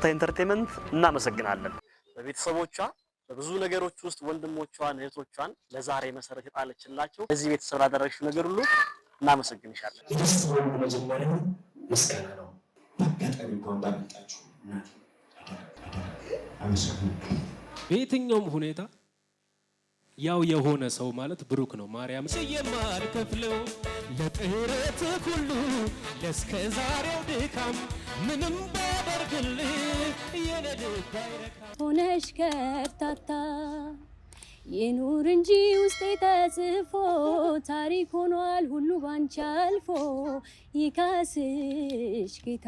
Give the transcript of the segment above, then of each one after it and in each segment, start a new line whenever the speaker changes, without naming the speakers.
በፍታ ኢንተርቴይንመንት እናመሰግናለን። በቤተሰቦቿ በብዙ ነገሮች ውስጥ ወንድሞቿን እህቶቿን ለዛሬ መሰረት የጣለችላቸው እዚህ ቤተሰብ ላደረግሽው ነገር ሁሉ እናመሰግንሻለን።
መጀመሪያ ምስጋና ነው። በአጋጣሚ እንኳን ባመጣችሁ
በየትኛውም ሁኔታ ያው የሆነ ሰው ማለት ብሩክ ነው። ማርያም የማልከፍለው ለጥረት ሁሉ ለስከ ዛሬው ድካም ምንም ባደርግልህ የነድብ አይረካ
ሆነሽ ከርታታ የኑር እንጂ ውስጤ ተጽፎ ታሪክ ሆኗል ሁሉ ባንቺ አልፎ ይካስሽ ጌታ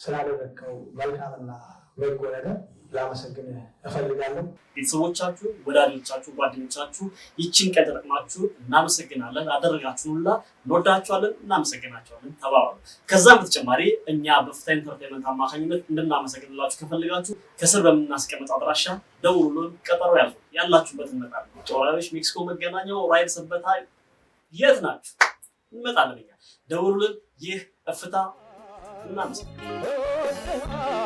ስላደረከው መልካምና በጎ ነገር ላመሰግን እፈልጋለሁ።
ቤተሰቦቻችሁ፣ ወዳጆቻችሁ፣ ጓደኞቻችሁ ይችን ቀን ተጠቅማችሁ እናመሰግናለን። አደረጋችሁ ሁላ እንወዳችኋለን፣ እናመሰግናችኋለን ተባባሉ። ከዛም በተጨማሪ እኛ በፍታ ኢንተርቴይንመንት አማካኝነት እንድናመሰግንላችሁ ከፈልጋችሁ ከስር በምናስቀምጠው አድራሻ ደውሉልን፣ ቀጠሮ ያዙ። ያላችሁበት እንመጣለን። ጦራዎች ሜክሲኮ መገናኛው ራይድ ሰበታ የት ናችሁ? እንመጣለን። እኛ ደውሉልን። ይህ እፍታ እናመሰግናለን።